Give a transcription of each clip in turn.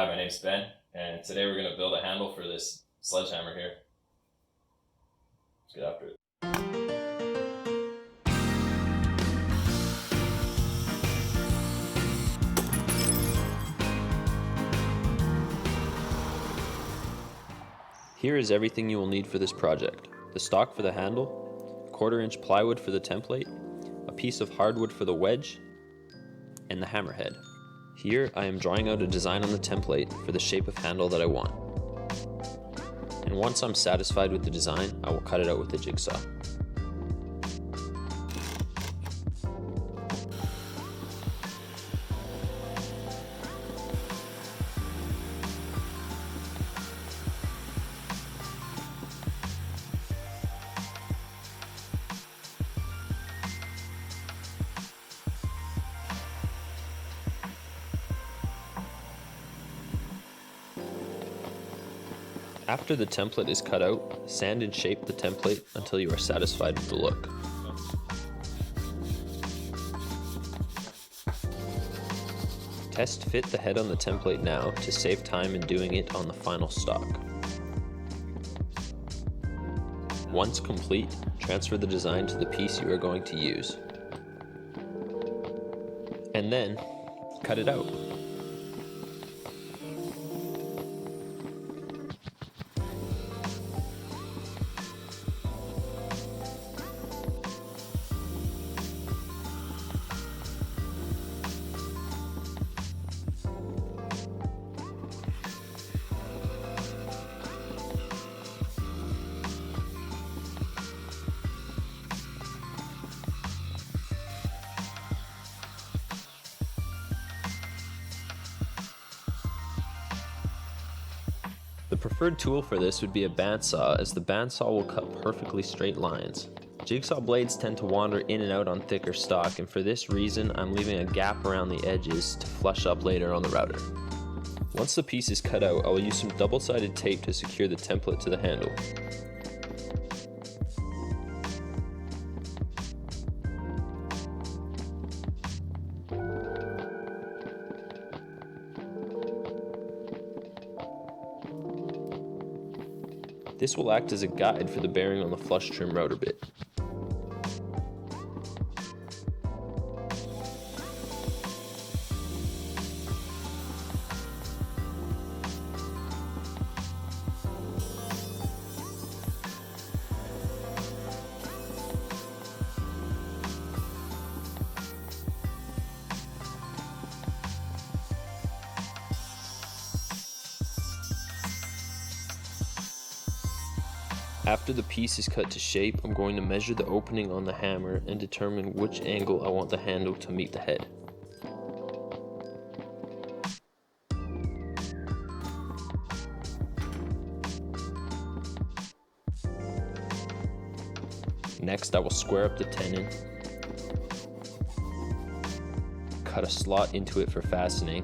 my name's Ben, and today we're going to build a handle for this sledgehammer here. Let's get after it. Here is everything you will need for this project: the stock for the handle, 1/4-inch plywood for the template, a piece of hardwood for the wedge, and the hammerhead. Here I am drawing out a design on the template for the shape of handle that I want. And once I'm satisfied with the design, I will cut it out with a jigsaw. After the template is cut out, sand and shape the template until you are satisfied with the look. Test fit the head on the template now to save time in doing it on the final stock. Once complete, transfer the design to the piece you are going to use. And then, cut it out. The preferred tool for this would be a bandsaw, as the bandsaw will cut perfectly straight lines. Jigsaw blades tend to wander in and out on thicker stock, and for this reason I'm leaving a gap around the edges to flush up later on the router. Once the piece is cut out, I will use some double-sided tape to secure the template to the handle. This will act as a guide for the bearing on the flush trim router bit. After the piece is cut to shape, I'm going to measure the opening on the hammer and determine which angle I want the handle to meet the head. Next, I will square up the tenon, cut a slot into it for fastening,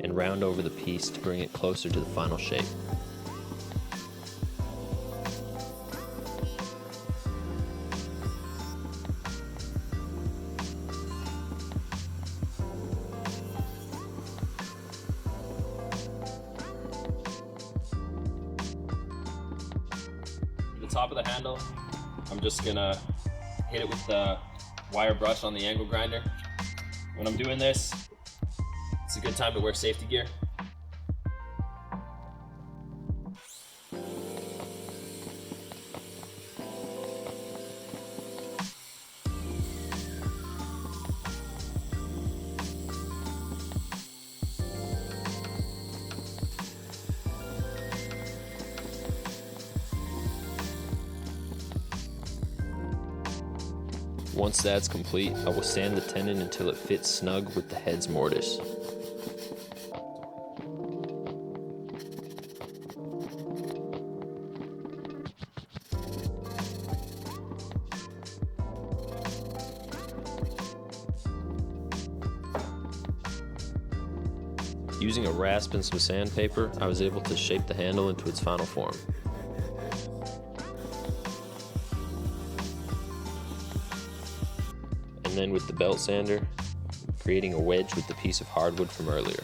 and round over the piece to bring it closer to the final shape. The top of the handle, I'm just gonna hit it with the wire brush on the angle grinder. When I'm doing this, it's a good time to wear safety gear. Once that's complete, I will sand the tenon until it fits snug with the head's mortise. Using a rasp and some sandpaper, I was able to shape the handle into its final form. then with the belt sander, creating a wedge with the piece of hardwood from earlier.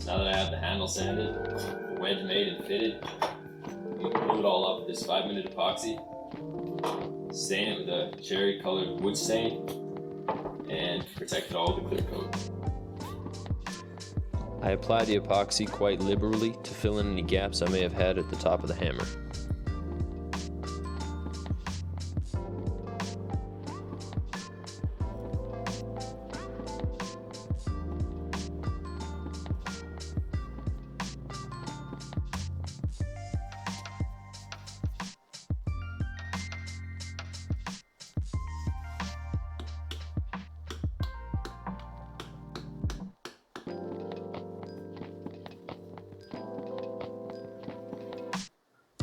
Now that I have the handle sanded, the wedge made and fitted, I'm going to glue it all up with this 5-minute epoxy, stain it with a cherry colored wood stain, and protect it all with a clear coat. I apply the epoxy quite liberally to fill in any gaps I may have had at the top of the hammer.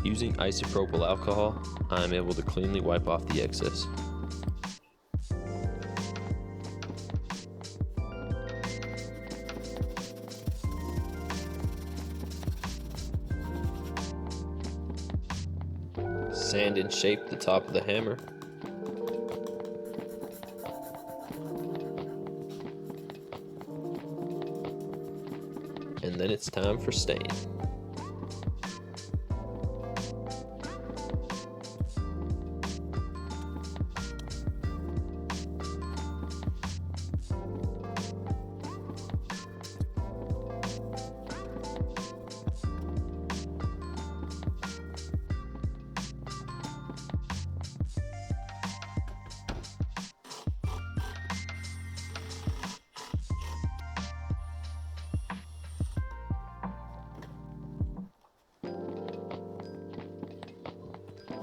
Using isopropyl alcohol, I am able to cleanly wipe off the excess. Sand and shape the top of the hammer. And then it's time for stain.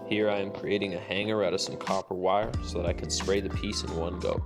Here I am creating a hanger out of some copper wire so that I can spray the piece in one go.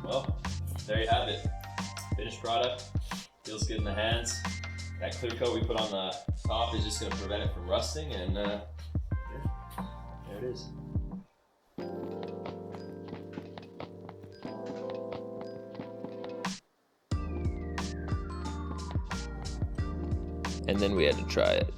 Well, there you have it. Finished product. Feels good in the hands. That clear coat we put on the top is just going to prevent it from rusting, and yeah, there it is. And then we had to try it.